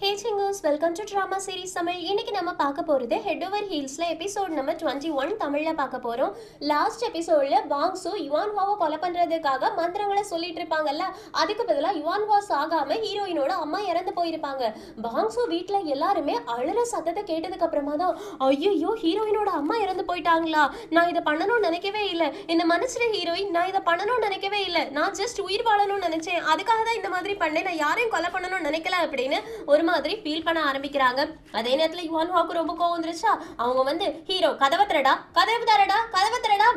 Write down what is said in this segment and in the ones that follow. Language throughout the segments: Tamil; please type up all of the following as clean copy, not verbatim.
Hey singers, welcome to drama series Tamil. இன்னைக்கு நம்ம பார்க்க போகிறது ஹெட் ஓவர் ஹீல்ஸில் எபிசோட் நம்பர் 21 தமிழில் பார்க்க போகிறோம். லாஸ்ட் எபிசோடில் பாங்ஸு யுவான்ஹாவை கொலை பண்ணுறதுக்காக மந்திரங்களை சொல்லிட்டு இருப்பாங்கல்ல, அதுக்கு பதிலாக யுவான்ஹா சாகாமல் ஹீரோயினோட அம்மா இறந்து போயிருப்பாங்க. பாங்ஸு வீட்டில் எல்லாருமே அழுற சத்தத்தை கேட்டதுக்கு அப்புறமா தான், ஐயோ ஹீரோயினோட அம்மா இறந்து போயிட்டாங்களா, நான் இதை பண்ணணும்னு நினைக்கவே இல்லை, என்ன மன்னிச்சிட ஹீரோயின், நான் இதை பண்ணணும்னு நினைக்கவே இல்லை, நான் ஜஸ்ட் உயிர் வாழணும்னு நினைச்சேன், அதுக்காக தான் இந்த மாதிரி பண்ணேன், நான் யாரையும் கொலை பண்ணணும்னு நினைக்கல அப்படின்னு ஒரு மாதிரி ஃபீல் பண்ண ஆரம்பிக்கிறாங்க. அதே நேரத்துல யுவான்ஹாவுக்கு ரொம்ப கோவம் வந்துருச்சா. அவங்க வந்து, ஹீரோ கதவை திறடா,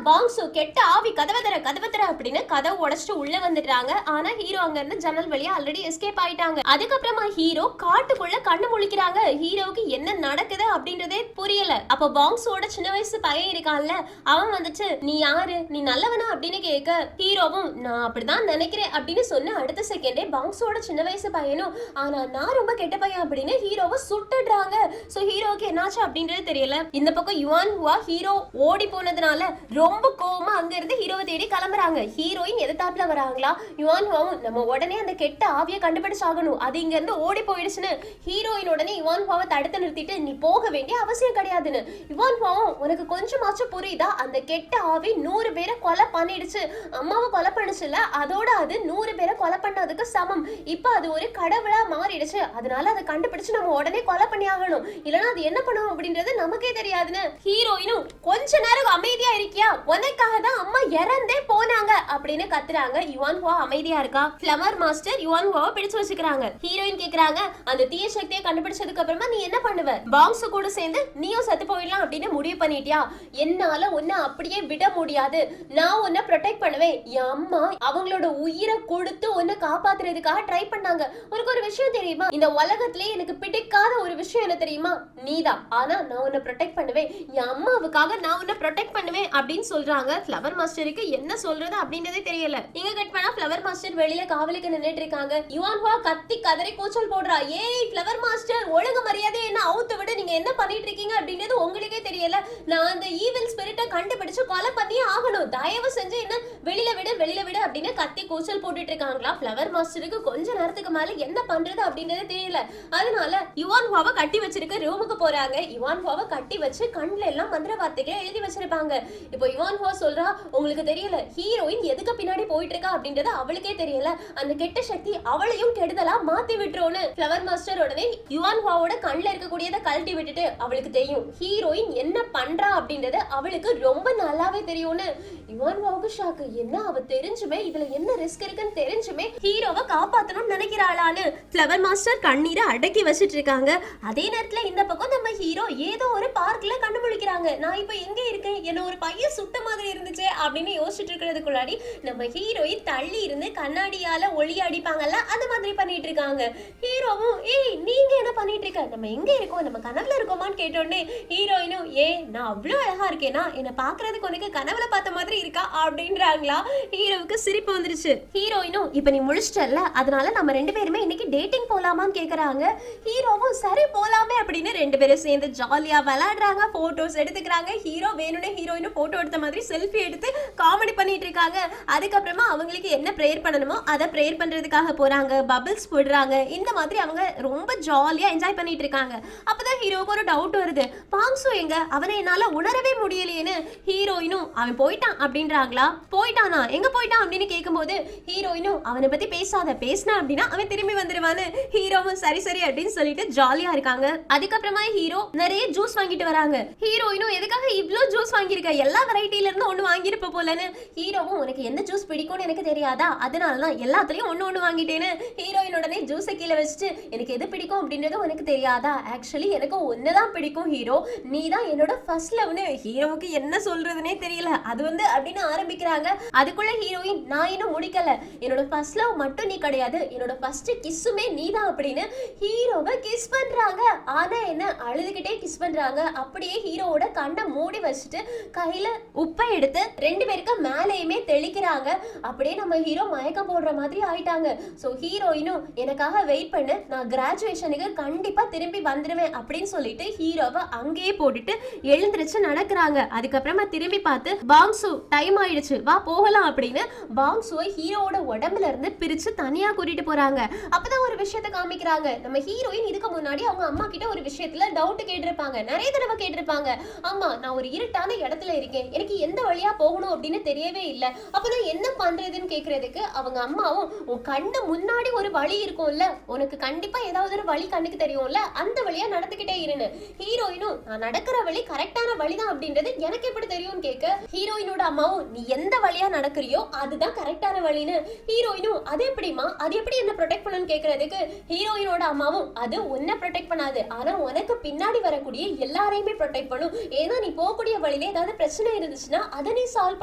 பாங்ஸு கெட்ட ஆவி கதவை தர அப்படின்னு கதவை உடைச்சிட்டு உள்ள வந்துட்டாங்க. ஆனா ஹீரோ அங்க இருந்து ஜன்னல் வழியா ஆல்ரெடி எஸ்கேப் ஆயிட்டாங்க. அதுக்கப்புறமா ஹீரோ காட்டுக்குள்ள கண்ணு முழிக்கிறாங்க. ஹீரோவுக்கு என்ன நடக்குது அப்படின்றதே புரியல. அப்ப பாங்ஸோட சின்ன வயசு பையன் இருக்கான்ல, அவன் வந்துட்டு, நீ யாரு, நீ நல்லவனா அப்படின்னு கேட்க, ஹீரோவும் நான் அப்படிதான் நினைக்கிறேன் அப்படின்னு சொன்ன அடுத்த செகண்டே பாங்ஸோட சின்ன வயசு பையனும், ஆனா நான் ரொம்ப கெட்ட பையன் அப்படின்னு ஹீரோவை சுட்டுடுறாங்க. சோ ஹீரோவுக்கு என்னாச்சு அப்படின்றது தெரியல. இந்த பக்கம் யுவான்ஹுவா ஹீரோ ஓடி போனதுனால ரொம்ப கோவமா அங்க இருந்து ஹீரோவை தேடி கிளம்புறாங்க. ஹீரோயின் எதிர்த்தாப்புல வராங்களா. யுவான்ஹுவாவும் நம்ம உடனே அந்த கெட்ட ஆவியை கண்டுபிடிச்சாகணும், அது இங்க இருந்து ஓடி போயிடுச்சுன்னு ஹீரோயின் உடனே யுவான்ஹுவாவை தடுத்து நிறுத்திட்டு, நீ போக வேண்டிய அவசியம் கிடையாதுன்னு. யுவான்ஹுவாவும், உனக்கு கொஞ்சமாச்சும் புரியுதா, அந்த கெட்ட ஆவி 100 பேரை கொலை பண்ணிடுச்சு, அம்மாவை கொலை பண்ணுச்சுல, அதோட அது 100 பேரை கொலை பண்ணதுக்கு சமம். இப்ப அது ஒரு கடவுளா மாறிடுச்சு, அதனால அதை கண்டுபிடிச்சு நம்ம உடனே கொலை பண்ணி ஆகணும், இல்லனா அது என்ன பண்ணும் அப்படின்றது நமக்கே தெரியாதுன்னு ஹீரோயினும், கொஞ்ச நேரம் அமைதியா இருக்கியா, உனக்காக தான் அம்மா இறந்தே போனாங்க அப்படின்னு கத்துறாங்க. யுவான்ஹுவா அமைதியா இருக்கா. ஃப்ளவர் மாஸ்டர் யுவான்ஹுவாவை பிடிச்சு வச்சுக்கிறாங்க. ஹீரோயின் கேக்குறாங்க, அந்த தீய சக்தியை கண்டுபிடிச்சதுக்கு அப்புறமா நீ என்ன பண்ணுவ, பாங்ஸ் கூட சேர்ந்து நீயும் செத்து போயிடலாம் அப்படின்னு முடிவு பண்ணிட்டியா, என்னால உன்னை அப்படியே விட முடியாது, நான் உன்னை ப்ரொடெக்ட் பண்ணுவேன், என் அம்மா அவங்களோட உயிரை கொடுத்து உன்னை காப்பாத்துறதுக்காக ட்ரை பண்ணாங்க, உனக்கு ஒரு விஷயம் தெரியுமா, இந்த உலகத்திலே எனக்கு பிடிக்காத ஒரு விஷயம் என்ன தெரியுமா, நீதான், ஆனா நான் உன்னை ப்ரொடெக்ட் பண்ணுவேன், என் அம்மாவுக்காக நான் உன்னை ப்ரொடெக்ட் பண்ணுவேன் அப்படின்னு சொல்றாங்க. ஃப்ளவர் மாஸ்டருக்கு என்ன சொல்றது அப்படின்றதே தெரியல. இங்க கட் பண்ணா ஃப்ளவர் மாஸ்டர் வெளியில காவலுக்கு நின்னுட்டு இருக்காங்க. யுவான்ஹுவா கத்தி கதறி கூச்சல் போடுறா, ஏய் ஃப்ளவர் மாஸ்டர், ஒழுங்கு மரியாதை என்ன அவுத்து விட, நீங்க என்ன பண்ணிட்டு இருக்கீங்க அப்படின்றது உங்களுக்கே தெரியல, நான் அந்த ஈவில் ஸ்பிரிட்டை கண்டுபிடிச்சு கொலை பண்ணியே ஆகணும், தயவு செஞ்சு என்ன வெளியில விடு அப்படின்னு கத்தி கூச்சல் போட்டுட்டு இருக்காங்களா. ஃப்ளவர் மாஸ்டருக்கு கொஞ்ச நேரத்துக்கு மேல என்ன பண்றது அப்படின்றது தெரியல. அதனால யுவான்ஹுவாவை கட்டி வச்சிருக்க ரூமுக்கு போறாங்க. யுவான்ஹுவாவை கட்டி வச்சு கண்ணுல எல்லாம் மந்திர வார்த்தைகளை எழுதி வச்சிருப்பாங்க. இப்போ யுவான்ஹுவா சொல்றா, உங்களுக்கு தெரியல ஹீரோயின் எதுக்கு பின்னாடி போயிட்டு இருக்கா அப்படின்றது அவளுக்கே தெரியல, அந்த கெட்ட சக்தி அவளையும் கெடுதலா மாத்தி விட்டுருன்னு ஃப்ளவர் மாஸ்டர் உடனே யுவான்ஹுவாவோட கண்ணுல இருக்கக்கூடியதை கழட்டி விட்டுட்டு, அவளுக்கு தெரியும் ஹீரோயின் என்ன பண்றா அப்படின்றது அவளுக்கு ரொம்ப நல்லாவே தெரியும்னு. யுவான்ஹுவாவுக்கு ஷாக்கு, என்ன அவ தெரிஞ்சுமே இதுல என்ன ரிஸ்க் இருக்குன்னு தெரிஞ்சுமே ஹீரோவை காப்பாத்தணும்னு நினைக்கிறாளான்னு ஃப்ளவர் மாஸ்டர் கண்ணீரை அடக்கி வச்சிட்டு இருக்காங்க. அதே நேரத்துல இந்த பக்கம் நம்ம ஹீரோ ஏதோ ஒரு பார்க்ல கண்டுபிடிக்கிறாங்க. நான் இப்ப எங்க இருக்கேன், என்ன ஒரு பையன் சுட்ட மாதிரி இருந்துச்சு அப்படின்னு யோசிச்சுட்டு இருக்கிறதுக்குள்ளாடி நம்ம ஹீரோயின் தள்ளி இருந்து கண்ணாடியால ஒளி அடிப்பாங்கல்ல, அந்த மாதிரி பண்ணிட்டு இருக்காங்க. ஹீரோவும், ஏய் நீங்க என்ன பண்ணிட்டு இருக்க, நம்ம எங்க இருக்கோம், நம்ம கனவுல இருக்கோமான்னு கேட்டோடனே ஹீரோயினும், நான் அவ்வளவு அழகா இருக்கேனா, என்ன பாக்குறதுக்கு உனக்கு கனவுல பார்த்த மாதிரி இருக்கா அப்படின்றாங்களா. ஹீரோவுக்கு சிரிப்பு வந்துருச்சு. ஹீரோயினும், இப்ப நீ முழிச்சிட்டல, அதனால நம்ம 2 பேருமே இன்னைக்கு டேட்டிங் போலாமான்னு கேக்குறாங்க. ஹீரோவும் சரி போலாமே அப்படின்னு 2 பேரும் சேர்ந்து ஜாலியா விளையாடுறாங்க, போட்டோஸ் எடுத்துக்கிறாங்க. ஹீரோ வேணும்னு ஹீரோயினும் போட்டோ எடுத்த மாதிரி செல்ஃபி எடுத்து காமெடி பண்ணிட்டு இருக்காங்க. அதுக்கப்புறமா அவங்களுக்கு என்ன ப்ரேயர் பண்ணணுமோ அதை ப்ரேயர் பண்றதுக்காக போறாங்க, பபிள்ஸ் போடுறாங்க. இந்த மாதிரி அவங்க ரொம்ப ஜாலியா என்ஜாய் பண்ணிட்டு இருக்காங்க. அப்பதான் ஹீரோவுக்கு ஒரு டவுட் வருது, பாங்ஸு எங்க, அவனை என்னால உணரவே முடியலையேன்னு. ஹீரோயினும், அவன் போயிட்டான் அப்படின்றாங்களா. போயிட்டானா, எங்க போயிட்டான் அப்படின்னு கேட்கும்போது ஹீரோயினும், அவனை பத்தி பேசினா அப்படின்னா அவன் திரும்பி வந்துருவான்னு. ஹீரோவும் சரி அப்படின்னு சொல்லிட்டு ஜாலியா இருக்காங்க. அதுக்கப்புறமா ஹீரோ நிறைய ஜூஸ் வாங்கிட்டு வராங்க. ஹீரோயினும், எதுக்காக இவ்ளோ ஜூஸ் வாங்கியிருக்க, எல்லா வெரைட்டில இருந்து ஒண்ணு வாங்கியிருப்ப போலன்னு. ஹீரோவும், உனக்கு என்ன ஜூஸ் பிடிக்கும்னு எனக்கு தெரியாதா, அதனாலதான் எல்லாத்துலயும் ஒண்ணு வாங்கிட்டேன்னு. ஹீரோயின் உடனே ஜூஸை கீழே வச்சுட்டு, எனக்கு எது பிடிக்கும் அப்படின்றது உனக்கு தெரியாதா, ஆக்சுவலி எனக்கு ஒண்ணுதான் பிடிக்கும் ஹீரோ, நீ தான் என்னோட ஃபர்ஸ்ட் லவ்னு. ஹீரோவுக்கு என்ன சொல்றதுனே தெரியல. அது வந்து அப்படின்னு ஆரம்பிக்கிறாங்க. அதுக்குள்ள ஹீரோயின், நான் இன்னும் முடிக்கல, என்னோட ஃபர்ஸ்ட் லவ் மட்டும் நீ கிடையாது, என்னோட ஃபர்ஸ்ட் கிஸ்ஸுமே நீதான் அப்படின்னு ஹீரோவை கிஸ் பண்றாங்க. ஆனா என்ன, அழுதுகிட்டே கிஸ் பண்றாங்க. அப்படியே ஹீரோவோட கண்ணை மூடி வச்சுட்டு கையில உப்பை எடுத்து 2 பேருக்கு மேலேயுமே தெளிக்கிறாங்க. அப்படியே நம்ம ஹீரோ மயக்கம் போடுற மாதிரி ஆயிட்டாங்க. சோ ஹீரோயினும், எனக்காக வெயிட் பண்ணு, நான் கிராஜுவேஷனுக்கு கண்டிப்பா திரும்பி வந்துடுவேன் அப்படின்னு சொல்லிட்டு ஹீரோவை அங்கேயே போட்டுட்டு எழுந்திருச்சு நடக்கிறாங்க. அதுக்கப்புறமா திரும்பி பார்த்து, பாங்ஸு டைம் ஆயிடுச்சு, வா போகலாம் அப்படின்னு பாங்ஸுவை ஹீரோவோட உடம்புல இருந்து பிரிச்சு தனியா கூட்டிட்டு போறாங்க. அப்பதான் ஒரு விஷயத்தை காமிக்கிறாங்க. நம்ம ஹீரோயின் இதுக்கு முன்னாடி அவங்க அம்மா கிட்ட ஒரு விஷயத்துல டவுட் கேட்டிருப்பாங்க, நிறைய தடவை கேட்டிருப்பாங்க. அம்மா, நான் ஒரு இருட்டான இடத்துல இருக்கேன், எனக்கு எந்த வழியா போகணும் அப்படின்னு தெரியவே இல்லை, அப்ப நான் என்ன பண்றதுன்னு கேக்குறதுக்கு அவங்க அம்மாவும், உன் கண்ணு முன்னாடி ஒரு வழி இருக்கும்ல, உனக்கு கண்டிப்பா ஏதாவது ஒரு வழி கண்ணுக்கு தெரியும்ல, அந்த வழியா நடந்துகிட்டே இருன்னு. ஹீரோயினும், நான் நடக்கிற வழி கரெக்டான வழிதான் அப்படின்றது எனக்கு எப்படி தெரியும்னு கேட்க, ஹீரோயினோட அம்மாவும், நீ எந்த வழியா நடக்கிறியோ அதுதான் கரெக்டான வழின்னு. ஹீரோயினும், அது எப்படிமா, அது எப்படி என்ன ப்ரொடெக்ட் பண்ணணும்னு கேக்குறதுக்கு ஹீரோயினோட அம்மாவும், அது உன்னை ப்ரொடெக்ட் பண்ணாது, ஆனா உனக்கு பின்னாடி வரக்கூடிய எல்லாரையுமே ப்ரொடெக்ட் பண்ணும். ஏன்னா நீ போகக்கூடிய வழியில ஏதாவது பிரச்சனை இருந்துச்சுன்னா அதை நீ சால்வ்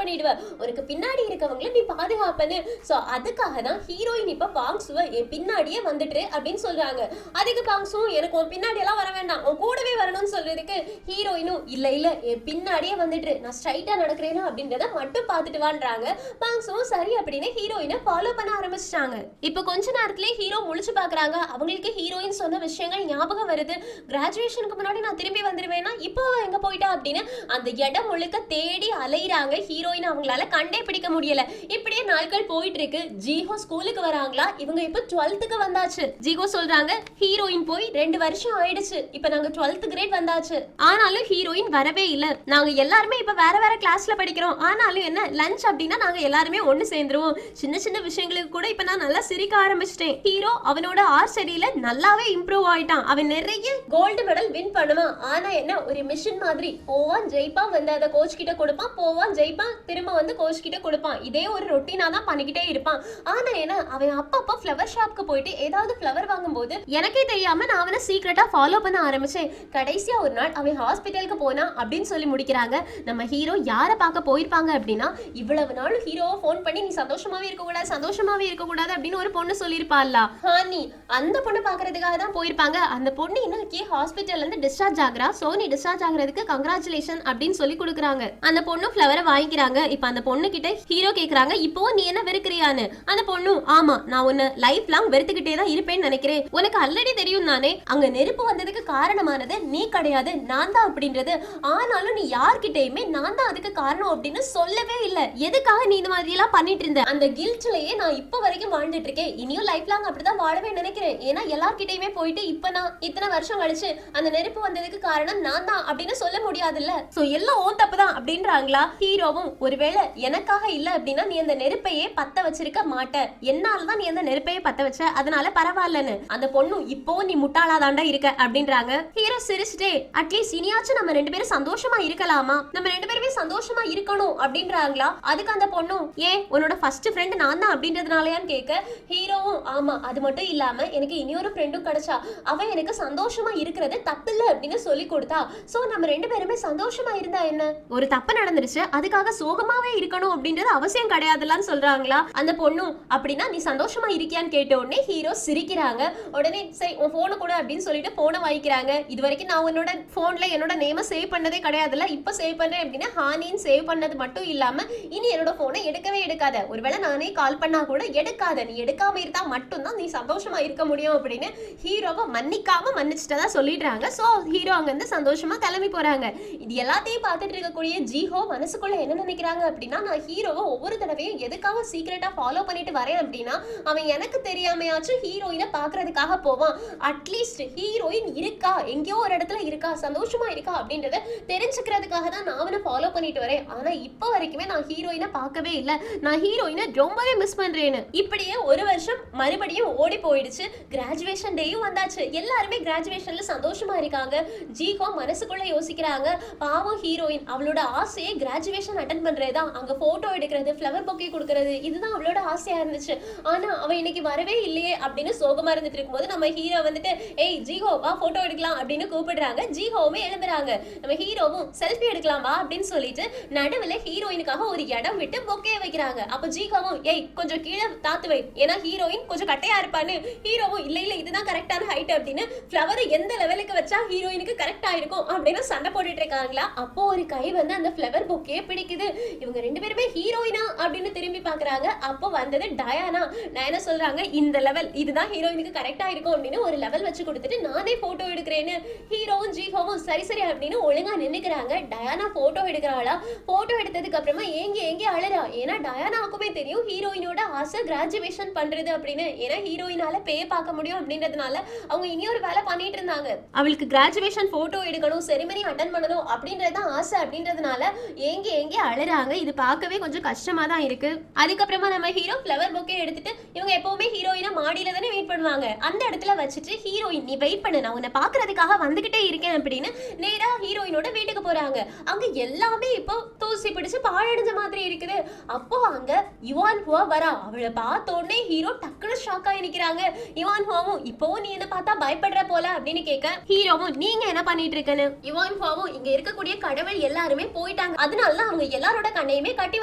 பண்ணிடுவ, உனக்கு பின்னாடி இருக்கவங்களை நீ பாதுகாப்பன்னு. சோ அதுக்காக தான் ஹீரோயின் இப்ப பாங்சுவ என் பின்னாடியே வந்துட்டு அப்படின்னு சொல்றாங்க. அதுக்கு பாங்சுவும், எனக்கு உன் பின்னாடி எல்லாம் வர வேண்டாம், உன் கூடவே வரணும்னு சொல்றதுக்கு ஹீரோயினும், இல்ல இல்ல என் பின்னாடியே வந்துட்டு நான் ஸ்ட்ரைட்டா நடக்கிறேனா அப்படின்றத மட்டும் பார்த்துட்டு வான்றாங்க. பாங்சுவும் சரி அப்படின்னு ஹீரோயினை ஃபாலோ பண்ண ஆரம்பிச்சிட்டாங்க. இப்ப கொஞ்ச நேரத்திலே ஹீரோ முழிச்சு பாக்குறாங்க. அவங்களுக்கு ஹீரோயின் சொன்ன விஷயங்கள் ஞாபகம் வருது. கிராஜுவேஷனுக்கு முன்னாடி நான் திரும்பி வந்துருவேன்னா இப்போ எங்க போயிட்டா அப்படின்னு அந்த இடம் முழுக்க தேடி அலையிறாங்க. ஹீரோயின் அவங்களால கண்டே பிடிக்க முடியல. இப்படியே நாட்கள் போயிட்டு இருக்கு. ஜீஹோ ஸ்கூலுக்கு வராங்களா, இவங்க இப்ப 12th வந்தாச்சு. ஜீஹோ சொல்றாங்க, ஹீரோயின் போய் 2 வருஷம் ஆயிடுச்சு, இப்ப நாங்க 12th கிரேட் வந்தாச்சு. ஆனாலும் ஹீரோயின் வரவே இல்ல. நாங்க எல்லாருமே இப்ப வேற வேற கிளாஸ்ல படிக்கிறோம், ஆனாலும் என்ன லஞ்ச் அப்படின்னா நாங்க எல்லாருமே ஒண்ணு சேர்ந்துருவோம். சின்ன சின்ன விஷயங்களுக்கு கூட இப்ப நான் நல்லா சிரிக்க ஆரம்பிச்சிட்டேன். ஹீரோ அவனோட ஆர்ட் ஸ்டடியில நல்லாவே இம்ப்ரூவ் ஆயிட்டான். அவன் நிறைய கோல்டு மெடல் வின் பண்ணுவான். ஆனா என்ன, ஒரு மிஷின் மாதிரி போவான் ஜெயிப்பான், வந்து அதை கோச் கிட்ட கொடுப்பான், போவான் ஜெயிப்பான், திரும்ப வந்து கோச் கிட்ட கொடுப்பான். இதே ஒரு ரொட்டீனா தான் பண்ணிக்கிட்டே இருப்பான். ஆனா என்ன, அவன் அப்பப்போ ஃப்ளவர் ஷாப்க்கு போயிட்டு ஏதாவது ஃப்ளவர் வாங்கும்போது எனக்கே தெரியாம நான் அவனை சீக்கிரட்டா ஃபாலோ பண்ண ஆரம்பிச்சேன். கடைசியா ஒரு நாள் அவன் ஹாஸ்பிட்டலுக்கு போனா அப்படின்னு சொல்லி முடிக்கிறாங்க. நம்ம ஹீரோ யாரை பார்க்க போயிருப்பாங்க அப்படின்னா, இவ்வளவு நாள் ஹீரோவை ஃபோன் பண்ணி நீ சந்தோஷமாவே இருக்க கூடாது, சந்தோஷமாவே இருக்க கூடாது அப்படின்னு ஒரு பொண்ணு சொல்லியிருப்பாள்ல, ஹானி, அந்த பொண்ணு பாக்குறதுக்காக தான் போயிருப்பாங்க. அந்த பொண்ணு இன்னைக்கு ஹாஸ்பிட்டல்ல இருந்து டிஸ்சார்ஜ் ஆகுறா, சோ நீ டிஸ்சார்ஜ் ஆகுறதுக்கு கங்க்ராச்சுலேஷன் அப்படின்னு சொல்லி கொடுக்குறாங்க. அந்த பொண்ணு ஃப்ளவரை வாங்கிக்கிறாங்க. இப்ப அந்த பொண்ணு கிட்ட ஹீரோ கேக்குறாங்க, இப்போ நீ என்ன வெறுக்கிறியான்னு. அந்த பொண்ணு, ஆமா நான் உன்னை லைஃப் லாங் வெறுத்துக்கிட்டே தான் இருப்பேன்னு நினைக்கிறேன், உனக்கு ஆல்ரெடி தெரியும் தானே, அங்க நெருப்பு வந்ததுக்கு காரணமானது நீ கிடையாது நான் தான் அப்படின்றது. ஆனாலும் நீ யார்கிட்டயுமே நான் தான் அதுக்கு காரணம் அப்படின்னு சொல்லவே இல்லை. எதுக்காக நீ இந்த மாதிரி எல்லாம் பண்ணிட்டு இருந்த? அந்த கில்ட்லயே நான் இப்ப வரைக்கும் வாழ்ந்துட்டு இருக்கேன். இனியும் லைஃப் லாங் அப்படிதான் வாழவே நினைக்கிறேன். ஏன்னா எல்லார்கிட்டயுமே போயிட்டு இப்ப நான் இத்தனை வருஷம் கழிச்சு அந்த நெருப்பு வந்ததுக்கு காரணம் நான் தான் அப்படின்னு சொல்ல முடியாதுல்ல. சோ எல்லாம் ஓன் தப்பு தான் அப்படின்றாங்களா. ஹீரோவும், ஒருவேளை எனக்காக இல்ல அப்படின்னா நீ அந்த நெருப்பையே பத்த வச்சிருக்க மாட்ட, என்னாலதான் நீ அந்த நெருப்பையே பத்த வச்ச, அதனால பரவாயில்லன்னு. அந்த பொண்ணு, இப்போ நீ முட்டாளாதாண்டா இருக்க அப்படின்றாங்க. ஹீரோ சிரிச்சுட்டே, அட்லீஸ்ட் இனியாச்சும் நம்ம 2 பேரும் சந்தோஷமா இருக்கலாமா, நம்ம 2 பேருமே சந்தோஷமா இருக்கணும் அப்படின்றாங்களா. அதுக்கு அந்த பொண்ணும், ஏன் உன்னோட ஃபர்ஸ்ட் ஃப்ரெண்ட் நான் தான் அப்படின்றதுனாலயான்னு கேட்க, ஹீரோவும், ஆமா அது மட்டும் இல்லாம எனக்கு இன்னொரு ஃப்ரெண்டும் கிடைச்சா, அவன் எனக்கு சந்தோஷமா இருக்கிறது தப்பு இல்ல அப்படின்னு சொல்லி கொடுத்தா, சோ நம்ம 2 பேருமே சந்தோஷமா இருந்தா என்ன, ஒரு தப்பு நடந்துருச்சு அதுக்காக சோகமாவே இருக்கணும் அப்படின்றது அவசியம் கிடையாதுன்னு சொல்றாங்களா. அந்த பொண்ணும், அப்படின்னா நீ சந்தோஷமா இருக்கியான்னு கேட்ட உடனே ஹீரோ சிரிக்கிறாங்க. உடனே சரி உன் போனை கூட அப்படின்னு சொல்லிட்டு போனை வாங்கிக்கிறாங்க. இது வரைக்கும் நான் உன்னோட போன்ல என்னோட நேம சேவ் பண்ணதே கிடையாதுல்ல, இப்ப சேவ் பண்றேன் அப்படின்னா ஹானின்னு சேவ் பண்ணது மட்டும் இல்லாம இனி என்னோட போனை எடுக்கவே எடுக்காத, ஒருவேளை நானே கால் பண்ணா கூட எடுக்காத, நீ எடுக்காம இருந்தா மட்டும்தான் நீ சந்தோஷமா இருக்க முடியும் அப்படின்னு ஹீரோவை மன்னிக்காம மன்னிச்சுட்டதா சொல்லிடுறாங்க. சோ ஹீரோ அங்க இருந்து சந்தோஷமா கிளம்பி போறாங்க. இது எல்லாத்தையும் பார்த்துட்டு இருக்கக்கூடிய ஜீஹோ மனசுக்குள்ள என்ன நினைக்கிறாங்க அப்படின்னா, நான் ஹீரோவை ஒவ்வொரு தடவையும் எதுக்காக சீக்கிரட்டா ஃபாலோ பண்ணிட்டு வரேன் அப்படின்னா, அவன் எனக்கு தெரியாமையாச்சும் ஹீரோயினை பாக்குறதுக்காக போவான். அட்லீஸ்ட் ஹீரோயின் இருக்கா, எங்கேயோ ஒரு இடத்துல இருக்கா, சந்தோஷமா இருக்கா அப்படின்றத தெரிஞ்சுக்கிறதுக்காக தான் நான் அவனை ஃபாலோ பண்ணிட்டு வரேன். ஆனா இப்ப வரைக்குமே நான் ஹீரோயினை பார்க்கவே இல்லை, நான் ஹீரோயினை ரொம்பவே மிஸ் பண்றேன்னு. இப்படியே ஒரு வருஷம் மறுபடியும் ஓடி போயிடுச்சு. கிராஜுவேஷன் டேயும் வந்தாச்சு. எல்லாருமே கிராஜுவேஷன்ல சந்தோஷமா இருக்காங்க. ஜீஹோ மனசுக்குள்ள யோசிக்கிறாங்க, பாவம் ஹீரோயின், அவளோட ஆசையே கிராஜுவேஷன் அட்டெண்ட் பண்றதுதான், அங்க போட்டோ எடுக்கிறது, ஃப்ளவர் பொக்கே கொடுக்கறது, இதுதான் அவளோட ஆசையா இருந்துச்சு. ஆனா அவ இன்னைக்கு வரவே இல்லையே அப்படின்னு சோகமா இருந்துட்டு இருக்கும்போது நம்ம ஹீரோ வந்துட்டு, ஏய் ஜீஹோ வா போட்டோ எடுக்கலாம் அப்படின்னு கூப்பிடுறாங்க. ஜீஹோவுமே எழுந்துறாங்க. நம்ம ஹீரோவும் செல்ஃபி எடுக்கலாம் வா அப்படின்னு சொல்லிட்டு நடுவுல ஹீரோயினுக்காக ஒரு இடம் விட்டு பொக்கே வைக்கிறாங்க. அப்ப ஜீஹோவும், ஏய் கொஞ்சம் கீழே தாத்து வை, ஏன்னா ஹீரோயின் கொஞ்சம் கட்டையா இருப்பான்னு. ஹீரோவும், இல்ல இல்ல இதுதான் கரெக்டான ஹைட் அப்படின்னு ஃப்ளவர் எந்த லெவலுக்கு வச்சா ஹீரோயினுக்கு கரெக்டா இருக்கும் அப்படின்னு சண்டை போட்டுட்டு இருக்காங்களா. அப்போ ஒரு கை வந்து அந்த ஃப்ளவர் பொக்கே பிடிக்குது. இவங்க 2 பேருமே ஹீரோயினா அப்படின்னு திரும்பி பாக்குறாங்க. அப்போ வந்தது டயானா. டயானா சொல்றாங்க, இந்த லெவல் இதுதான் ஹீரோயினுக்கு கரெக்டா இருக்கும் அப்படின்னு ஒரு லெவல் வச்சு கொடுத்துட்டு நானே போட்டோ எடுக்கிறேன்னு. ஹீரோவும் ஜீஹோவும் சரி சரி அப்படின்னு ஒழுங்கா நின்னுக்கிறாங்க. டயானா போட்டோ எடுக்கிறாளா. போட்டோ எடுத்ததுக்கு அப்புறமா ஏங்கி அழறா. ஏன்னா டயானாவுக்குமே தெரியும் ஹீரோயினோட ஆசை கிராஜுவேஷன் பண்றது அப்படின்னு. ஏன்னா ஹீரோயினால பேய பார்க்க முடியும் முடியும் அப்படின்றதுனால அவங்க இனியொரு வேலை பண்ணிட்டு இருந்தாங்க. அவளுக்கு கிராஜுவேஷன் போட்டோ எடுக்கணும், செரிமனி அட்டன் பண்ணணும் அப்படின்றதுதான் ஆசை அப்படின்றதுனால ஏங்கி அழறாங்க. இது பார்க்கவே கொஞ்சம் கஷ்டமா தான் இருக்கு. அதுக்கப்புறமா நம்ம ஹீரோ ஃப்ளவர் பொக்கே எடுத்துட்டு, இவங்க எப்பவுமே ஹீரோயினா மாடியில தானே வெயிட் பண்ணுவாங்க, அந்த இடத்துல வச்சுட்டு ஹீரோயின் நீ வெயிட் பண்ணு, நான் உன்னை பாக்குறதுக்காக வந்துகிட்டே இருக்கேன் அப்படின்னு நேரா ஹீரோயினோட வீட்டுக்கு போறாங்க. அங்க எல்லாமே இப்போ தூசி பிடிச்சு பாழடைஞ்ச மாதிரி இருக்குது. அப்போ அங்க யுவான் ஹுவா வரா. அவளை பார்த்த உடனே ஹீரோ டக்குனு ஷாக் ஆகி நிக்கிறாங்க. யுவான் ஹுவாவும் இப்போவும் நீ என்ன பார்த்தா பயப்படுற போல அப்படின்னு கேட்க, ஹீரோவும் நீங்க என்ன பண்ணிட்டு இருக்கன்னு. யுவான் ஹுவாவும் இங்க இருக்கக்கூடிய கடவுள் எல்லாருமே போயிட்டாங்க, அதனால அவங்க எல்லாரோட கண்ணையுமே கட்டி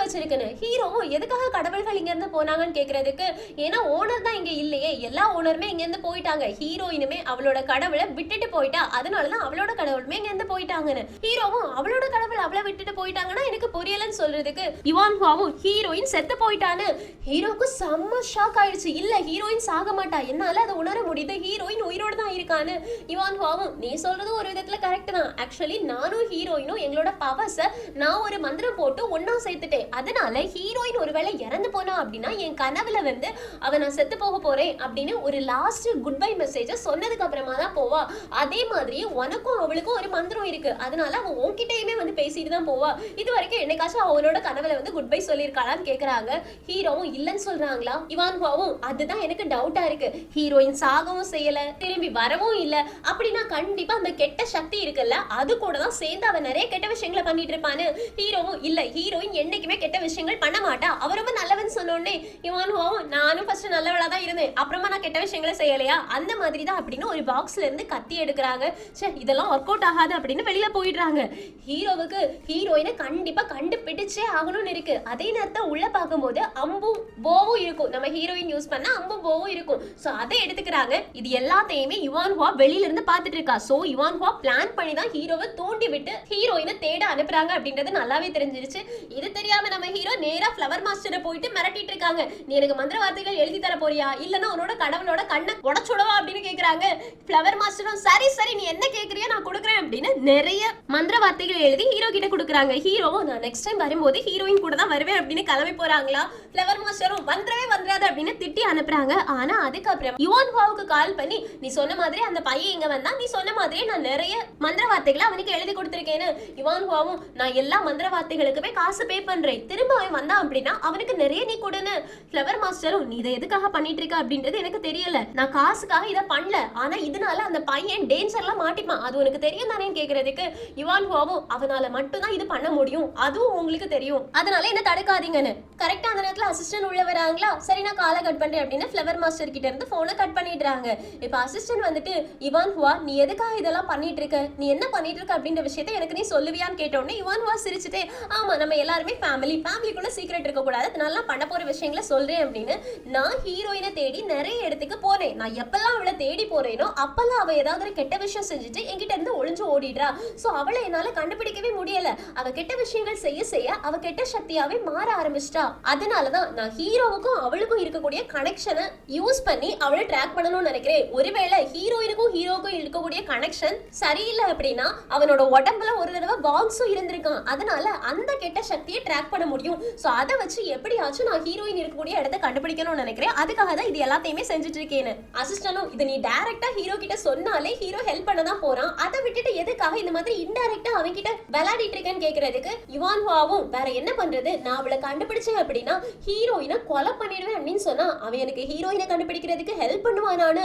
வச்சிருக்குன்னு. ஹீரோவும் எதுக்காக கடவுள்கள் இங்க இருந்து போனாங்கன்னு கேக்குறதுக்கு, ஏன்னா ஓனர் தான் இங்க இல்லையே, எல்லா ஓனருமே இங்க இருந்து போயிட்டாங்க, ஹீரோயினுமே அவளோட கடவுளை விட்டுட்டு போயிட்டா, அதனாலதான் அவளோட கடவுளுமே இங்க இருந்து போயிட்டாங்கன்னு. ஹீரோவும் அவளோட கடவுள் அவளை விட்டுட்டு போயிட்டாங்கன்னா எனக்கு புரியலன்னு சொல்றதுக்கு, யுவான் ஹுவாவும் ஹீரோயின் செத்து போயிட்டான்னு. ஹீரோக்கு செம்ம ஷாக் ஆயிடுச்சு. இல்ல ஹீரோயின் சாக மாட்டா, என்னால அதை உணர முடியுது, ஹீரோயின் உயிரோடு தான் இருக்கான்னு. யுவான் ஹுவாவும் நீ சொல்றது ஒரு விதத்துல கரெக்ட் தான், ஆக்சுவலி நானும் ஹீரோயினும் எங்களோட பவர்ஸை நான் ஒரு மந்திரம் போட்டு ஒன்னா சேர்த்துட்டேன், அதனால ஹீரோயின் ஒருவேளை இறந்து போனா அப்படின்னா என் கனவுல வந்து அவ நான் செத்து போக போறேன் அப்படின்னு ஒரு லாஸ்ட் குட் பை மெசேஜ சொன்னதுக்கு அப்புறமா தான் போவா. அதே மாதிரி உனக்கும் அவளுக்கும் ஒரு மந்திரம் இருக்கு, அதனால அவன் உன்கிட்டயுமே வந்து பேசிட்டு தான் போவா. இது வரைக்கும் என்னைக்காச்சும் அவனோட கனவுல வந்து குட் பை சொல்லியிருக்காளான்னு கேக்குறாங்க. ஹீரோவும் இல்லன்னு சொல்றாங்களா. யுவான் ஹுவாவும் அதுதான் எனக்கு டவுட்டா இருக்கு, ஹீரோயின் சாகவும் செய்யல, திரும்பி வரவும் இல்ல, அப்படின்னா கண்டிப்பா அந்த கெட்ட சக்தி இருக்குல்ல அது கூட தான் சேர்ந்து அவன் நிறைய கெட்ட விஷயங்களை பண்ணிட்டு இருப்பான்னு. ஹீரோவும் இல்ல ஹீரோயின் என்னைக்குமே கெட்ட விஷயங்கள் பண்ண மாட்டா, அவ ரொம்ப நல்லவன் சொன்னோடனே யுவான் ஹுவாவும் நானும் ஃபர்ஸ்ட் நல்லவளா தான் இருந்தேன், அப்புறமா நான் கெட்ட விஷயங்களை செய்யலையா, அந்த மாதிரி தான் அப்படின்னு ஒரு பாக்ஸ்ல இருந்து கத்தி எடுக்கிறாங்க. சே இதெல்லாம் ஒர்க் அவுட் ஆகாது அப்படின்னு வெளியில போயிடுறாங்க. ஹீரோவுக்கு ஹீரோயினை கண்டிப்பா கண்டுபிடிச்சே ஆகணும்னு இருக்கு. அதே நேரத்தில் உள்ள பார்க்கும்போது அம்பும் போவும் இருக்கும், நம்ம ஹீரோயின் யூஸ் பண்ண அம்பும் போவும் இருக்கும். சோ அதை எடுத்துக்கிறாங்க. இது எல்லாத்தையுமே யுவான் ஹுவா வெளியில இருந்து பார்த்துட்டு இருக்கா. சோ யுவான் ஹுவா பிளான் பண்ணி தான் ஹீரோவை தூண்டி விட்டு ஹீரோயினை தேட அனுப்புறாங்க அப்படின்றது நல்லாவே தெரிஞ்சிருச்சு. இது தெரியாம நம்ம ஹீரோ நேரா ஃப்ளவர் மாஸ்டரை போயிட்டு மிரட்டிட்டு இருக்காங்க. நீ எனக்கு மந்திர வார்த்தைகள் எழுதி தர போறியா, இல்லன்னா உன்னோட கடவுளோட கண்ணை உடைச்சுடவா அப்படின்னு கேக்குறாங்க. ஃப்ளவர் மாஸ்டரும் சரி சரி நீ என்ன கேக்குறியோ நான் கொடுக்குறேன் அப்படின்னு நிறைய மந்திர வார்த்தைகள் எழுதி ஹீரோ கிட்ட கொடுக்குறாங்க. ஹீரோவும் நான் நெக்ஸ்ட் டைம் வரும்போது ஹீரோயின் கூட தான் வருவேன் அப்படின்னு கிளம்பி போறாங்களா. ஃப்ளவர் மாஸ்டரும் வந்துடாது அப்படின்னு திட்டி அனுப்புறாங்க. ஆனா அதுக்கப்புறம் யுவான் ஹுவாவுக்கு கால் பண்ணி நீ சொன்ன மாதிரி அந்த பையன் இங்க வந்தா, நீ சொன்ன மாதிரியே நான் நிறைய மந்திர வார்த்தைகளை அவனுக்கு எழுதி கொடுத்திருக்கேன்னு. யுவான் ஹுவாவும் நான் எல்லா மந்திர வார்த்தைகளுக்குமே காசு பே பண்றேன், திரும்ப அவன் வந்தான் அப்படின்னா அவனுக்கு நிறைய நீ கொடுன்னு. ஃப்ளவர் மாஸ்டரும் நீ இதை எதுக்காக பண்ணிட்டு இருக்க அப்படின்றது எனக்கு தெரியல, நான் காசுக்காக இதை பண்ணல, ஆனா இதனால அந்த பையன் டேஞ்சர்லாம் மாட்டிப்பான், அது உனக்கு தெரியும் தானே கேக்குறதுக்கு யுவான் ஹுவாவும் அவனால மட்டும் தான் இது பண்ண முடியும், அதுவும் உங்களுக்கு தெரியும், அதனால என்ன தடுக்காதீங்கன்னு. கரெக்டா அந்த நேரத்துல அசிஸ்டன்ட் உள்ள வராங்களா. சரி நான் காலை கட் பண்றேன் அப்படின்னு ஃப்ளவர் மாஸ்டர் கிட்ட இருந்து போனை கட் பண்ணிடுறாங்க. இப்ப அசிஸ்டன்ட் வந்துட்டு யுவான் ஹுவா நீ எதுக்காக இதெல்லாம் பண்ணிட்டு இருக்க, நீ என்ன பண்ணிட்டு இருக்க அப்படின்ற விஷயத்தை எனக்கு நீ சொல்லுவியான்னு கேட்டோடனே யுவான் ஹுவா சிரிச்சுட்டே ஆமா நம்ம எல்லாருமே ஃபேமிலிக்குள்ள சீக்ரெட் இருக்க கூடாது, அதனால பண்ண போற விஷயங்களை சொல்றேன் அப்படின்னு. நான் ஹீரோயினை தேடி நிறைய இடத்துக்கு போறேன், நான் எப்பெல்லாம் அவளை தேடி போறேனோ அப்பெல்லாம் அவ ஏதாவது ஒரு கெட்ட விஷயம் செஞ்சுட்டு என்கிட்ட இருந்து ஒளிஞ்சு ஓடிடுறா. சோ அவளை என்னால கண்டுபிடிக்கவே முடியல, அவ கெட்ட விஷயங்கள் செய்ய அவ கெட்ட சக்தியாவே மாற ஆரம்பிச்சிட்டா. அதனாலதான் நான் ஹீரோவுக்கும் அவளுக்கும் இருக்கக்கூடிய கனெக்ஷனை யூஸ் பண்ணி அவளை ட்ராக் பண்ணணும்னு நினைக்கிறேன். ஒருவேளை ஹீரோயினுக்கும் ஹீரோக்கும் இருக்கக்கூடிய கனெக்ஷன் சரியில்லை அப்படின்னா அவனோட உடம்புல ஒரு தடவை பாக்ஸும் இருந்திருக்கான், அதனால அந்த கெட்ட சக்தியை ட்ராக் பண்ண முடியும். சோ அதை வச்சு எப்படியாச்சும் நான் ஹீரோயின் இருக்கக்கூடிய இடத்தை கண்டுபிடிக்கணும்னு நினைக்கிறேன், அதுக்காக தான் இது எல்லாத்தையுமே செஞ்சுட்டு இருக்கேன்னு. அசிஸ்டனும் இது நீ டைரக்டா ஹீரோ கிட்ட சொன்னாலே ஹீரோ ஹெல்ப் பண்ண தான் போறான், அதை விட்டுட்டு எதுக்காக இந்த மாதிரி இன்டைரக்டா அவன் கிட்ட விளையாடிட்டு இருக்கேன்னு கேக்குறதுக்கு யுவான் ஹுவாவும் வேற என்ன பண்றது, நான் அவளை கண்டுபிடிச்சேன் அப்படின்னா ஹீரோயினை கொலை பண்ணிடுவேன் அப்படின்னு சொன்னா அவன் எனக்கு ஹீரோயினை கண்டுபிடிக்கிறதுக்கு ஹெல்ப் பண்ணுவானான்னு.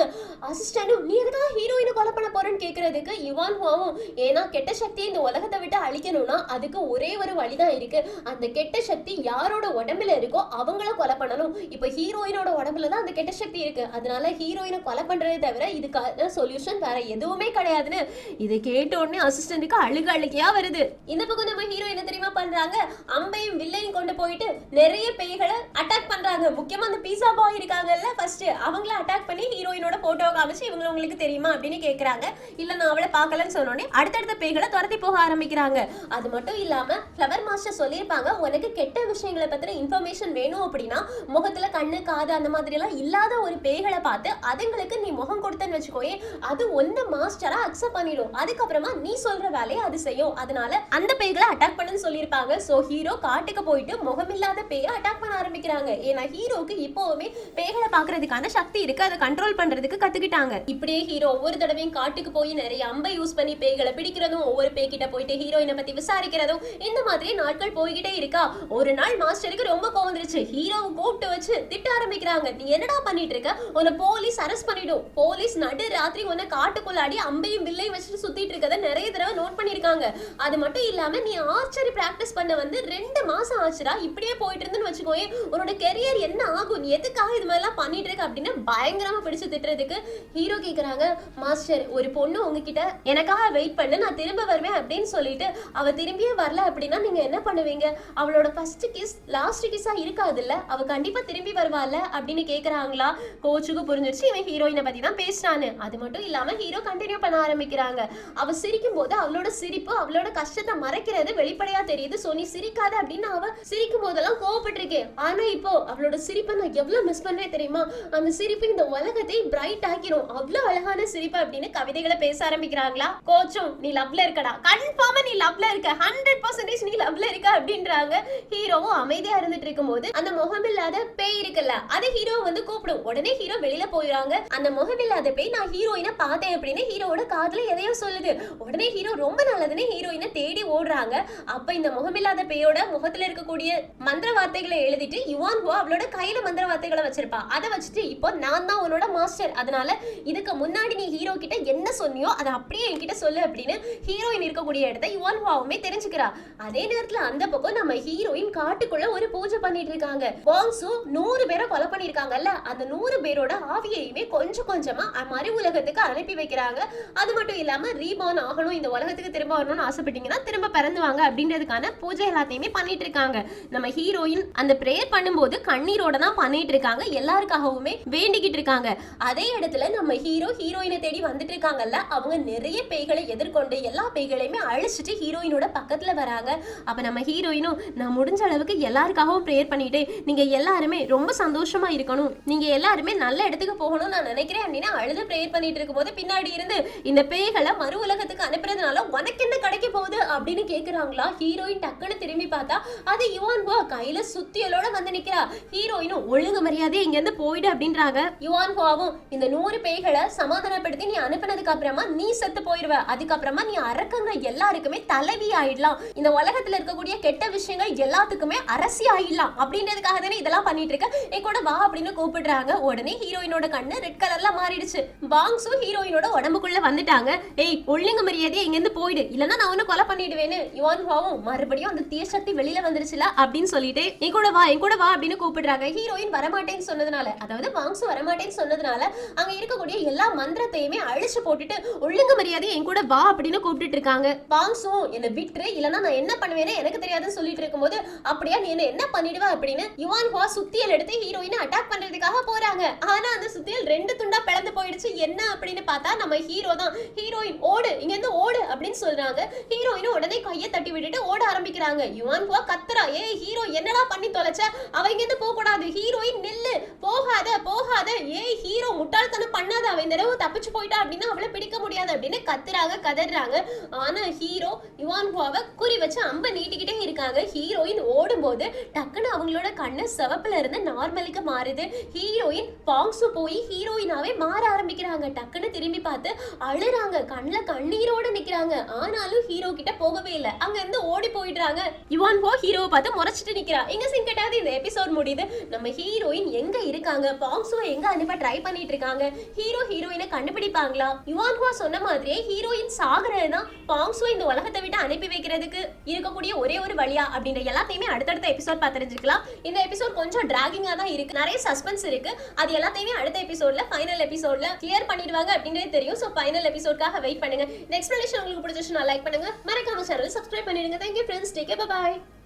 அசிஸ்டனும் நீ எதுக்காக ஹீரோயினை கொலை பண்ண போறேன்னு கேக்குறதுக்கு யுவான் ஹுவாவும் ஏன்னா கெட்ட சக்தி இந்த உலகத்தை விட்டு அழிக்கணும்னா அதுக்கு ஒரே ஒரு வழிதான் இருக்கு, அந்த கெட்ட சக்தி யாரோட உடம்புல இருக்கோ அவங்கள கொலை பண்ணணும். இப்ப ஹீரோயினோட உடம்புல தான் அந்த கெட்ட சக்தி இருக்கு, அதனால ஹீரோயினை கொலை பண்றதை தவிர இதுக்கான சொல்யூஷன் வேற எதுவுமே கிடையாதுன்னு. இதை கேட்ட உடனே அசிஸ்டன்ட்டுக்கு அழுகையா வருது. இந்த பக்கம் நம்ம ஹீரோ என்ன தெரியுமா பண்றாங்க, அம்பையும் வில்லையும் கொண்டு போயிட்டு நிறைய பேய்களை அட்டாக் பண்றாங்க. முக்கியமா அந்த பீஸா பாய் இருக்காங்கல்ல ஃபர்ஸ்ட் அவங்கள அட்டாக் பண்ணி ஹீரோயினோட போட்டோ காமிச்சு இவங்க உங்களுக்கு தெரியுமா அப்படின்னு கேக்குறாங்க. இல்ல நான் அவளை பார்க்கலன்னு சொன்னோடனே அடுத்தடுத்த பேய்களை துரத்தி போக ஆரம்பிக்கிறாங்க. அது மட்டும் இல்லாம ஃப்ளவர் மாஸ்டர் சொல்லியிருப்பாங்க, உனக்கு கெட்ட விஷயங்களை பத்தின இன்ஃபர்மேஷன் வேணும் அப்படின்னா முகத்துல கண்ணு காது அந்த மாதிரி எல்லாம் இல்லாத ஒரு பேய்களை பார்த்து அதுங்களுக்கு நீ முகம் கொடுத்தன்னு வச்சுக்கோயே, அது ஒன்ன மாஸ்டரா அக்செப்ட் பண்ணிடும். அதுக்கப்புறமா நீ சொல்ற வேலையை அது செய்யும். அதனால அந்த பேய்களை அட்டாக் பண்ணுன்னு சொல்லியிருப்பாங்க. சோ ஹீரோ காட்டுக்கு போயிட்டு முகமில்லாத பேயை அட்டாக் பண்ண ஆரம்பிக்கிறாங்க. ஏன்னா ஹீரோக்கு இப்போவுமே பேய்களை பாக்குறதுக்கான சக்தி இருக்கு, அதை கண்ட்ரோல் பண்றதுக்கு கத்துக்கிட்டாங்க. இப்படியே ஹீரோ ஒவ்வொரு தடவையும் காட்டுக்கு போய் நிறைய அம்பை யூஸ் பண்ணி பேய்களை பிடிக்கிறதும், ஒவ்வொரு பேய்கிட்ட போயிட்டு ஹீரோயினை பத்தி விசாரிக்கிறதும், இந்த மாதிரி நாட்கள் போய்கிட்டே இருக்கா. ஒரு நாள் மாஸ்டருக்கு ரொம்ப கோவம் வந்துருச்சு. ஹீரோவை கூப்பிட்டு வச்சு திட்ட ஆரம்பிக்கிறாங்க. நீ என்னடா பண்ணிட்டு இருக்க, உன்னை போலீஸ் அரெஸ்ட் பண்ணிடும். போலீஸ் நடு ராத்திரி உன்னை காட்டுக்குள்ளாடி அம்பையும் வில்லையும் வச்சுட்டு சுத்திட்டு இருக்கத நிறைய தடவை நோட் பண்ணிருக்காங்க. அது மட்டும் இல்லாம நீ ஆர்ச்சரி பிராக்டிஸ் பண்ண வந்து 2 மாசம் ஆச்சுடா. இப்படியே போயிட்டு இருந்துன்னு வச்சுக்கோயே, உன்னோட கெரியர் என்ன ஆகும், நீ எதுக்காக இது மாதிரிலாம் பண்ணிட்டு இருக்க அப்படின்னு பயங்கரமா பிடிச்சு திட்டுறதுக்கு ஹீரோ கேக்குறாங்க, மாஸ்டர் ஒரு பொண்ணு உங்ககிட்ட எனக்காக வெயிட் பண்ணு, நான் திரும்ப வருவேன் அப்படின்னு சொல்லிட்டு அவ திரும்பியே வரல அப்படின்னா நீங்க என்ன பண்ணுவீங்க? அவளோட ஃபர்ஸ்ட் கிஸ் லாஸ்ட் கிஸ்ஸா இருக்காது இல்ல, அவ கண்டிப்பா திரும்பி வருவாள்ல அப்படின்னு கேக்குறாங்களா. கோச்சுக்கு புரிஞ்சிருச்சு இவன் ஹீரோயினை பத்தி தான் பேசுறான்னு. அது மட்டும் இல்லாம ஹீரோ கண்டினியூ பண்ண ஆரம்பிக்கிறாங்க. அவ சிரிக்கும் போது அவளோட சிரிப்பு அவளோட கஷ்டத்தை மறைக்கிறது வெளிப்படையா தெரியுது. சோ நீ சிரிக்காத அப்படின்னு அவ சிரிக்கும் போதெல்லாம் கோவப்பட்டிருக்கேன். ஆனா இப்போ அவளோட சிரிப்பை நான் எவ்வளவு மிஸ் பண்ணேன் தெரியுமா, அந்த சிரிப்பு இந்த உலகத்தை பிரைட் ஆக்கிரும், அவ்வளவு அழகான சிரிப்பு அப்படின்னு கவிதைகளை பேச ஆரம்பிக்கிறாங்களா. கோச்சும் நீ லவ்ல இருக்கடா, கன்ஃபார்மா நீ லவ்ல இருக்க, 100% நீ லவ்ல இருக்க அப்படின்றாங்க. ஹீரோவும் அமைதியா இருந்துட்டு இருக்கும் போது அந்த முகமில்லாத பேய் இருக்குல்ல, அது ஹீரோ வந்து கூப்பிடும். உடனே ஹீரோ வெளியில போயிடுறாங்க. அந்த முகமில்லாத பேய் நான் ஹீரோயினை பார்த்தேன் அப்படின்னு ஹீரோட காதுல எதையோ சொல்லுது. உடனே ஹீரோ ரொம்ப நல்லதுன்னு ஹீரோயினை தேடி ஓடுறாங்க. அப்ப இந்த முகமில்லாத பேயோட முகத்துல இருக்கக்கூடிய மந்திர வார்த்தைகளை எழுதிட்டு யுவான் ஹோ அவளோட கையில மந்திர வார்த்தைகளை வச்சிருப்பா. அதை வச்சுட்டு இப்போ நான் தான் உன்னோட மாஸ்டர், அதனால இதுக்கு முன்னாடி நீ ஹீரோ கிட்ட என்ன சொன்னியோ அதை அப்படியே என்கிட்ட சொல்லு அப்படின்னு ஹீரோயின் இருக்கக்கூடிய இடத்த யுவான் ஹோவுமே தெரிஞ்சுக்கிறா. அதே நேரத்துல அந்த பக்கம் நம்ம ஹீரோயின் காட்டுக்குள்ள ஒரு பூஜை பண்ணிட்டு இருக்காங்க. வாங்ஸு 100 பேரை கொலை பண்ணிருக்காங்கல்ல, அந்த 100 பேரோட ஆவியையுமே கொஞ்சம் கொஞ்சமா மறு உலகத்துக்கு அனுப்பி வைக்கிறாங்க. அது மட்டும் இல்லாம ரீபார்ன் ஆகணும், இந்த உலகத்துக்கு திரும்ப வரணும்னு ஆசைப்பட்டீங்கன்னா திரும்ப பிறந்துவாங்க அப்படின்றதுக்கான பூஜை எல்லாத்தையுமே பண்ணிட்டு இருக்காங்க. நம்ம ஹீரோயின் அந்த பிரேயர் பண்ணும்போது கண்ணீரோட தான் பண்ணிட்டு இருக்காங்க, எல்லாருக்காகவுமே வேண்டிக்கிட்டு இருக்காங்க. அதே இடத்துல நம்ம ஹீரோயினை தேடி வந்துட்டு இருக்காங்கல்ல, அவங்க நிறைய பேய்களை எதிர்கொண்டு எல்லா பேய்களையுமே அழிச்சிட்டு ஹீரோயினோட பக்கத்துல வராங்க. அப்ப நம்ம ஹீரோயினும் நான் முடிஞ்ச அளவுக்கு எல்லாருக்காகவும் பிரேயர் பண்ணிட்டு நீங்க எல்லாருமே ரொம்ப சந்தோஷமா இருக்கணும், நீங்க எல்லாருமே நல்ல இடத்துக்கு போகணும் நான் நினைக்கிறேன் அப்படின்னு அழுது பிரேயர் பண்ணிட்டு இருக்கும் போது பின்னாடி இருந்து இந்த பேய்களை மறு உலகத்துக்கு அனுப்புறதுனால உனக்கு என்ன கிடைக்க போகுது அப்படின்னு கேக்குறாங்களா. ஹீரோயின் டக்குன்னு திரும்பி பார்த்தா அது யுவான் ஹோ கையில சுத்தியலோட வந்து நிக்கிறா. ஹீரோயினும் ஒழுங்கு மரியாதை இங்க இருந்து போயிடு அப்படின்றாங்க. யுவான் ஹோவும் இந்த 100 பேய்களை சமாதானப்படுத்தி நீ அனுப்பினதுக்கு அப்புறமா நீ செத்து போயிருவ, அதுக்கப்புறமா நீ அரக்கங்க எல்லாருக்குமே தலைவி ஆயிடலாம், இந்த உலகத்துல இருக்கக்கூடிய கெட்ட விஷயங்கள் எல்லாத்துக்குமே அரசி ஆயிடலாம் அப்படின்றதுக்காக தானே இதெல்லாம் பண்ணிட்டு இருக்க, என் கூட வா அப்படின்னு கூப்பிடுறாங்க. உடனே ஹீரோயினோட கண்ணு ரெட் கலர்ல மாறிடுச்சு. பாங்ஸு ஹீரோயினோட உடம்புக்குள்ள வந்துட்டாங்க. ஏய் ஒழுங்கு மரியாதையை இங்க இருந்து போயிடு, இல்லன்னா நான் ஒன்னு கொலை பண்ணிடுவேன்னு யுவான் ஹோவும் மறுபடியும் அந்த தீய சக்தி வெளியில வந்துருச்சுல அப்படின்னு சொல்லிட்டு என் கூட வா அப்படின்னு கூப்பிடுறாங்க. ஹீரோயின் வரமாட்டேன்னு சொன்னதுனால, அதாவது வாங்ஸு வரமாட்டேன்னு சொன்னதுனால அங்க இருக்கக்கூடிய எல்லா மந்திரத்தையுமே அழிச்சு போட்டுட்டு ஒழுங்கு மரியாதையை என் கூட வா அப்படின்னு கூப்பிட்டு இருக்காங்க. வாங்ஸும் என்ன விட்டுரு, இல்லன்னா நான் என்ன பண்ணுவேன்னு எனக்கு தெரியாதுன்னு சொல்லிட்டு இருக்கும்போது அப்படியா நீ என்ன பண்ணிடுவ அப்படின்னு யுவான் ஹோ சுத்தியல் எடுத்து ஹீரோயினை அட்டாக் பண்றதுக்காக போறாங்க. ஆனா அந்த சுத்தியல் 2 துண்டா பிளந்து போயிடுச்சு. என்ன அப்படின்னு பார்த்தா நம்ம ஹீரோ தான். ஹீரோயின் ஓடு இங்க இருந்து ஓடு அப்படின்னு சொல்றாங்க. ஹீரோயின் உடனே கையை தட்டி விட்டுட்டு ஓட ஆரம்பிக்கிறாங்க. யுவான் ஹோ கத்துறா, ஏய் ஹீரோ என்னடா பண்ணி தொலைச்ச, அவ இங்க இருந்து போக கூடாது, ஹீரோயின் நில்லு, போகாத போகாத, ஏய் ஹீரோ முட்டாள்தனம் பண்ணாத, அவ இந்த தடவை தப்பிச்சு போயிட்டா அப்படின்னா அவளை பிடிக்க முடியாது அப்படின்னு கத்துறாங்க கதறாங்க. ஆனா ஹீரோ யுவான் ஹோவை குறி வச்சு அம்ப நீட்டிக்கிட்டே இருக்காங்க. ஹீரோயின் ஓடும்போது டக்குன்னு அவங்களோட கண்ணு சிவப்புல இருந்து நார்மலுக்கு மாறுது. ஹீரோயின் பாங்ஸு போய் ஹீரோயினாவே மாற ஆரம்பிக்கிறாங்க. டக்குன்னு திரும்பி பார்த்து அழுறாங்க, கண்ணுல கண்ணீரோட நிக்கிறாங்க. ஆனாலும் ஹீரோ கிட்ட போகவே இல்லை, அங்க இருந்து ஓடி போயிடுறாங்க. யுவான் ஹோ ஹீரோவை பார்த்து முறைச்சிட்டு நிக்கிறா. எங்க சிங்கட்டாவது இந்த எபிசோட் முடியுது. நம்ம ஹீரோயின் எங்க இருக்காங்க, பாங்ஸுவை எங்க அனுப்ப ட்ரை பண்ணிட்டு இருக்காங்க, ஹீரோயினை கண்டுபிடிப்பாங்களா? யுவான் ஹோ சொன்ன மாதிரியே ஹீரோயின் சாகுறதுதான் பாங்ஸுவை இந்த உலகத்தை விட்டு அனுப்பி வைக்கிறதுக்கு இருக்கக்கூடிய ஒரே ஒரு வழியா அப்படின்ற எல்லாத்தையுமே அடுத்தடுத்த எபிசோட் பார்த்து தெரிஞ்சுக்கலாம். இந்த எபிசோட் கொஞ்சம் டிராகிங்கா தான் இருக்கு, நிறைய சஸ்பென்ஸ் இருக்கு. அது எல்லாத்தையுமே அடுத்த எபிசோட்ல ஃபைனல் எபிசோட்ல கிளியர் பண்ணிடுவாங்க அப்படின்றது தெரியும். சோ ஃபைனல் எபிசோட்காக வெயிட் பண்ணுங்க. இந்த எக்ஸ்பிளனேஷன் உங்களுக்கு பிடிச்சிருச்சுன்னா லைக் பண்ணுங்க, மறக்காம சேனலை சப்ஸ்கிரைப் பண்ணிடுங்க. Thank you friends, take care, bye bye.